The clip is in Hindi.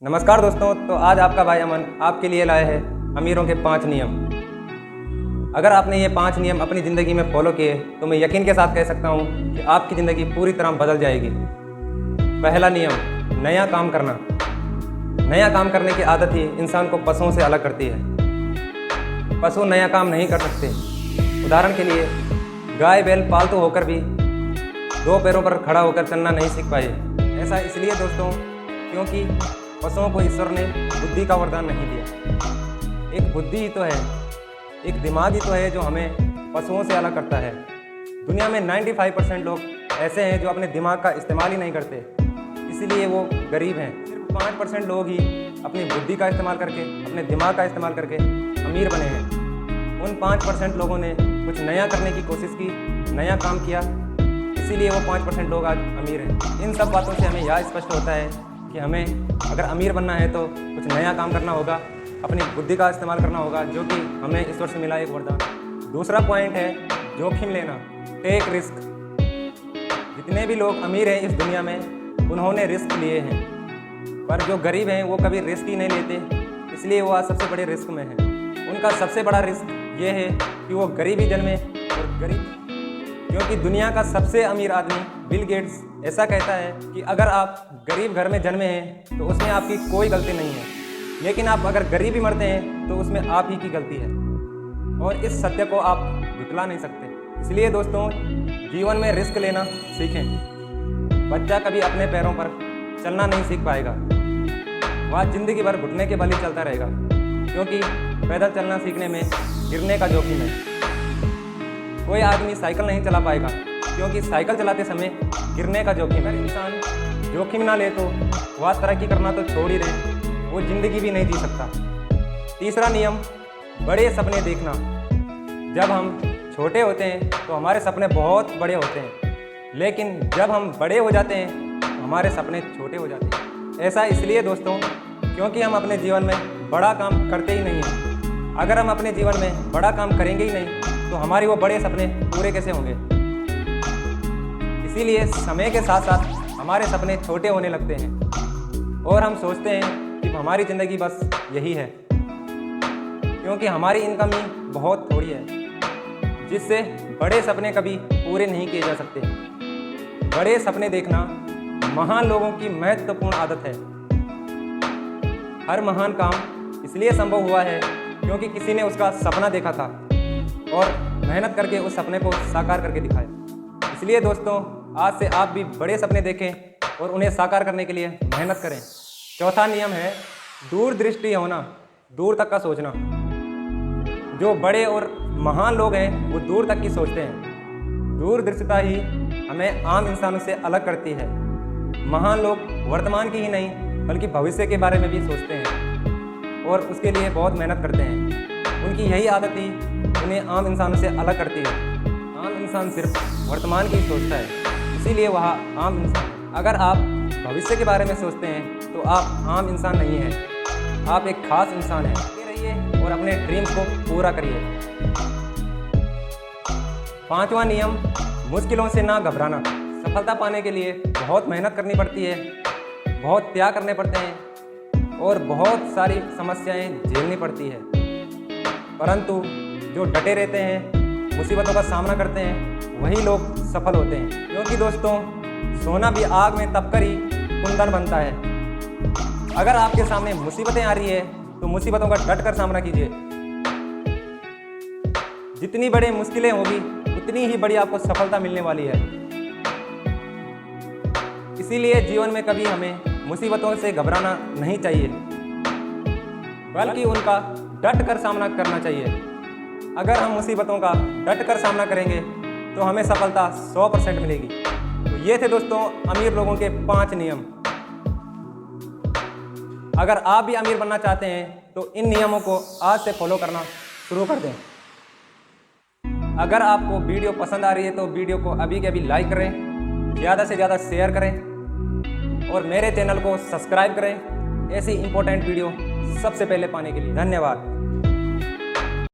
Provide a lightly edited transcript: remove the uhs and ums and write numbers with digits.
नमस्कार दोस्तों। तो आज आपका भाई अमन आपके लिए लाए हैं अमीरों के 5 नियम। अगर आपने ये 5 नियम अपनी ज़िंदगी में फॉलो किए तो मैं यकीन के साथ कह सकता हूँ कि आपकी ज़िंदगी पूरी तरह बदल जाएगी। पहला नियम, नया काम करना। नया काम करने की आदत ही इंसान को पशुओं से अलग करती है। पशु नया काम नहीं कर सकते। उदाहरण के लिए गाय बैल पालतू होकर भी 2 पैरों पर खड़ा होकर चलना नहीं सीख पाए। ऐसा इसलिए दोस्तों क्योंकि पशुओं को ईश्वर ने बुद्धि का वरदान नहीं दिया। एक बुद्धि ही तो है, एक दिमाग ही तो है जो हमें पशुओं से अलग करता है। दुनिया में 95% लोग ऐसे हैं जो अपने दिमाग का इस्तेमाल ही नहीं करते, इसीलिए वो गरीब हैं। सिर्फ 5% लोग ही अपनी बुद्धि का इस्तेमाल करके, अपने दिमाग का इस्तेमाल करके अमीर बने हैं। उन 5% लोगों ने कुछ नया करने की कोशिश की, नया काम किया, इसीलिए वो 5% लोग आज अमीर हैं। इन सब बातों से हमें यह स्पष्ट होता है कि हमें अगर अमीर बनना है तो कुछ नया काम करना होगा, अपनी बुद्धि का इस्तेमाल करना होगा, जो कि हमें ईश्वर से मिला एक वरदान। दूसरा पॉइंट है जोखिम लेना, टेक रिस्क। जितने भी लोग अमीर हैं इस दुनिया में उन्होंने रिस्क लिए हैं, पर जो गरीब हैं वो कभी रिस्क ही नहीं लेते, इसलिए वो आज सबसे बड़े रिस्क में हैं। उनका सबसे बड़ा रिस्क ये है कि वो गरीब ही जन्मे और गरीब, क्योंकि दुनिया का सबसे अमीर आदमी बिल गेट्स ऐसा कहता है कि अगर आप गरीब घर में जन्मे हैं तो उसमें आपकी कोई गलती नहीं है, लेकिन आप अगर गरीब ही मरते हैं तो उसमें आप ही की गलती है, और इस सत्य को आप झुठला नहीं सकते। इसलिए दोस्तों जीवन में रिस्क लेना सीखें। बच्चा कभी अपने पैरों पर चलना नहीं सीख पाएगा, वह जिंदगी भर घुटने के बल ही चलता रहेगा, क्योंकि पैदल चलना सीखने में गिरने का जोखिम है। कोई आदमी साइकिल नहीं चला पाएगा क्योंकि साइकिल चलाते समय गिरने का जोखिम है। इंसान जोखिम ना ले तो वह तरक्की करना तो छोड़ ही रहे, वो ज़िंदगी भी नहीं जी सकता। तीसरा नियम, बड़े सपने देखना। जब हम छोटे होते हैं तो हमारे सपने बहुत बड़े होते हैं, लेकिन जब हम बड़े हो जाते हैं तो हमारे सपने छोटे हो जाते हैं। ऐसा इसलिए दोस्तों क्योंकि हम अपने जीवन में बड़ा काम करते ही नहीं हैं। अगर हम अपने जीवन में बड़ा काम करेंगे ही नहीं तो हमारी वो बड़े सपने पूरे कैसे होंगे। इसीलिए समय के साथ साथ हमारे सपने छोटे होने लगते हैं और हम सोचते हैं कि हमारी ज़िंदगी बस यही है, क्योंकि हमारी इनकम ही बहुत थोड़ी है, जिससे बड़े सपने कभी पूरे नहीं किए जा सकते। बड़े सपने देखना महान लोगों की महत्वपूर्ण आदत है। हर महान काम इसलिए संभव हुआ है क्योंकि किसी ने उसका सपना देखा था और मेहनत करके उस सपने को साकार करके दिखाया। इसलिए दोस्तों आज से आप भी बड़े सपने देखें और उन्हें साकार करने के लिए मेहनत करें। चौथा नियम है दूरदृष्टि होना, दूर तक का सोचना। जो बड़े और महान लोग हैं वो दूर तक की सोचते हैं। दूरदृष्टता ही हमें आम इंसानों से अलग करती है। महान लोग वर्तमान की ही नहीं बल्कि भविष्य के बारे में भी सोचते हैं और उसके लिए बहुत मेहनत करते हैं। उनकी यही आदत ही उन्हें आम इंसानों से अलग करती है। आम इंसान सिर्फ वर्तमान की सोचता है, इसीलिए वह आम इंसान है। अगर आप भविष्य के बारे में सोचते हैं तो आप आम इंसान नहीं हैं, आप एक खास इंसान हैं। रहिए और अपने ड्रीम्स को पूरा करिए। 5वां नियम, मुश्किलों से ना घबराना। सफलता पाने के लिए बहुत मेहनत करनी पड़ती है, बहुत त्याग करने पड़ते हैं और बहुत सारी समस्याएं झेलनी पड़ती है, परंतु जो डटे रहते हैं, मुसीबतों का सामना करते हैं, वही लोग सफल होते हैं। क्योंकि दोस्तों सोना भी आग में तपकर ही कुंदन बनता है। अगर आपके सामने मुसीबतें आ रही है तो मुसीबतों का डट कर सामना कीजिए। जितनी बड़ी मुश्किलें होगी उतनी ही बड़ी आपको सफलता मिलने वाली है। इसीलिए जीवन में कभी हमें मुसीबतों से घबराना नहीं चाहिए, बल्कि उनका डट कर सामना करना चाहिए। अगर हम मुसीबतों का डट कर सामना करेंगे तो हमें सफलता 100% मिलेगी। तो ये थे दोस्तों अमीर लोगों के 5 नियम। अगर आप भी अमीर बनना चाहते हैं तो इन नियमों को आज से फॉलो करना शुरू कर दें। अगर आपको वीडियो पसंद आ रही है तो वीडियो को अभी के अभी लाइक करें, ज़्यादा से ज़्यादा शेयर करें और मेरे चैनल को सब्सक्राइब करें ऐसी इंपॉर्टेंट वीडियो सबसे पहले पाने के लिए। धन्यवाद।